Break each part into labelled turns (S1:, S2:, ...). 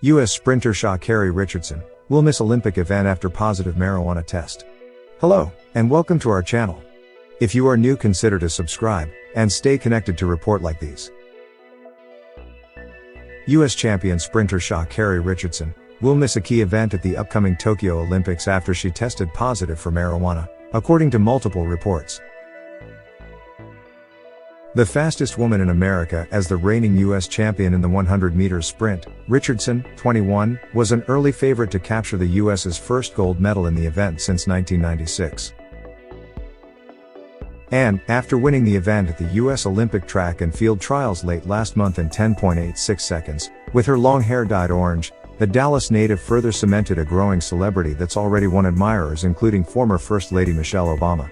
S1: U.S. sprinter Sha'Carri Richardson will miss Olympic event after positive marijuana test. Hello, and welcome to our channel. If you are new, consider to subscribe, and stay connected to report like these. U.S. champion sprinter Sha'Carri Richardson will miss a key event at the upcoming Tokyo Olympics after she tested positive for marijuana, according to multiple reports. The fastest woman in America as the reigning U.S. champion in the 100 meters sprint, Richardson, 21, was an early favorite to capture the U.S.'s first gold medal in the event since 1996. And, after winning the event at the U.S. Olympic track and field trials late last month in 10.86 seconds, with her long hair dyed orange, the Dallas native further cemented a growing celebrity that's already won admirers, including former First Lady Michelle Obama.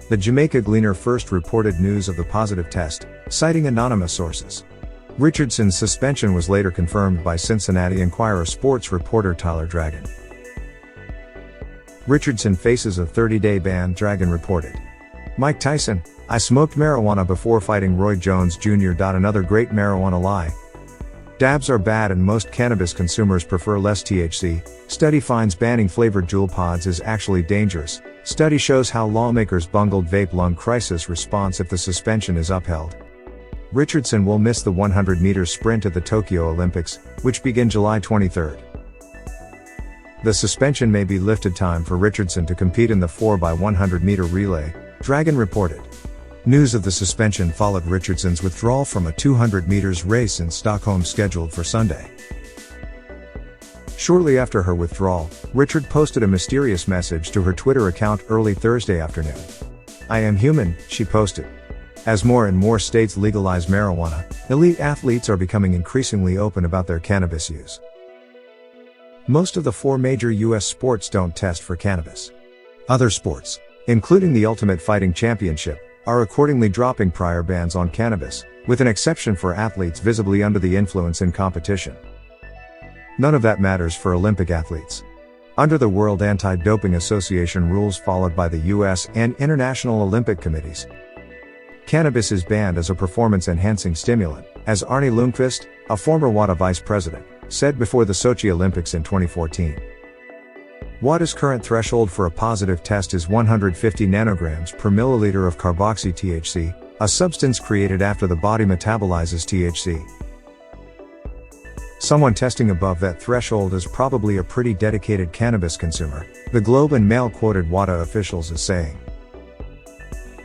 S1: The Jamaica Gleaner first reported news of the positive test, citing anonymous sources. Richardson's suspension was later confirmed by Cincinnati Enquirer sports reporter Tyler Dragon. Richardson faces a 30-day ban, Dragon reported. Mike Tyson: I smoked marijuana before fighting Roy Jones Jr. Another great marijuana lie. Dabs are bad and most cannabis consumers prefer less THC. Study finds banning flavored Juul pods is actually dangerous. Study shows how lawmakers bungled vape lung crisis response if the suspension is upheld. Richardson will miss the 100 meters sprint at the Tokyo Olympics, which begin July 23. The suspension may be lifted. Time for Richardson to compete in the 4x100 meter relay, Dragon reported. News of the suspension followed Richardson's withdrawal from a 200 meters race in Stockholm scheduled for Sunday. Shortly after her withdrawal, Richard posted a mysterious message to her Twitter account early Thursday afternoon. I am human, she posted. As more and more states legalize marijuana, elite athletes are becoming increasingly open about their cannabis use. Most of the 4 major U.S. sports don't test for cannabis. Other sports, including the Ultimate Fighting Championship, are accordingly dropping prior bans on cannabis, with an exception for athletes visibly under the influence in competition. None of that matters for Olympic athletes. Under the World Anti-Doping Association rules followed by the U.S. and international Olympic committees, cannabis is banned as a performance-enhancing stimulant, as Arne Lundqvist, a former WADA vice president, said before the Sochi Olympics in 2014. WADA's current threshold for a positive test is 150 nanograms per milliliter of carboxy-THC, a substance created after the body metabolizes THC. Someone testing above that threshold is probably a pretty dedicated cannabis consumer, the Globe and Mail quoted WADA officials as saying.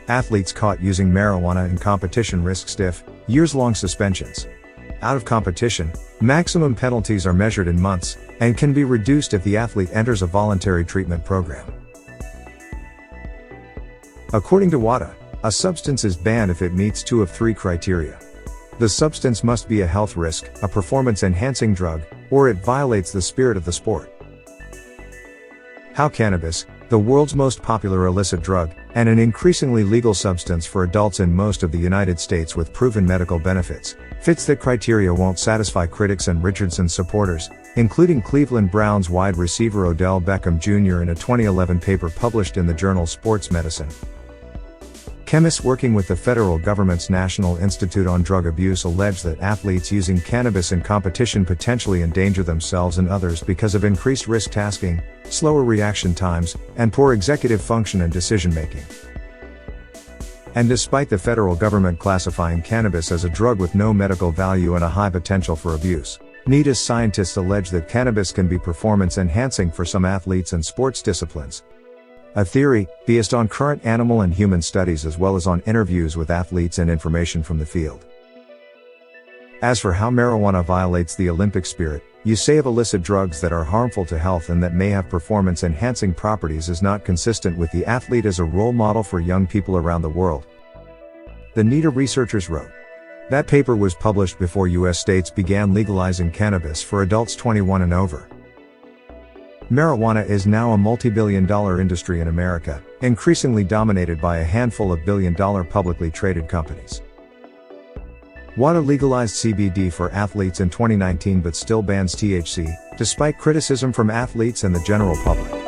S1: Athletes caught using marijuana in competition risk stiff, years-long suspensions. Out of competition, maximum penalties are measured in months, and can be reduced if the athlete enters a voluntary treatment program. According to WADA, a substance is banned if it meets 2 of 3 criteria. The substance must be a health risk, a performance-enhancing drug, or it violates the spirit of the sport. How cannabis, the world's most popular illicit drug, and an increasingly legal substance for adults in most of the United States with proven medical benefits, fits that criteria won't satisfy critics and Richardson's supporters, including Cleveland Browns wide receiver Odell Beckham Jr. in a 2011 paper published in the journal Sports Medicine. Chemists working with the federal government's National Institute on Drug Abuse allege that athletes using cannabis in competition potentially endanger themselves and others because of increased risk tasking, slower reaction times, and poor executive function and decision-making. And despite the federal government classifying cannabis as a drug with no medical value and a high potential for abuse, NIDA scientists allege that cannabis can be performance-enhancing for some athletes and sports disciplines. A theory, based on current animal and human studies as well as on interviews with athletes and information from the field. As for how marijuana violates the Olympic spirit, use of illicit drugs that are harmful to health and that may have performance-enhancing properties is not consistent with the athlete as a role model for young people around the world. The NIDA researchers wrote. That paper was published before U.S. states began legalizing cannabis for adults 21 and over. Marijuana is now a multi-billion-dollar industry in America, increasingly dominated by a handful of billion-dollar publicly traded companies. WADA legalized CBD for athletes in 2019 but still bans THC, despite criticism from athletes and the general public.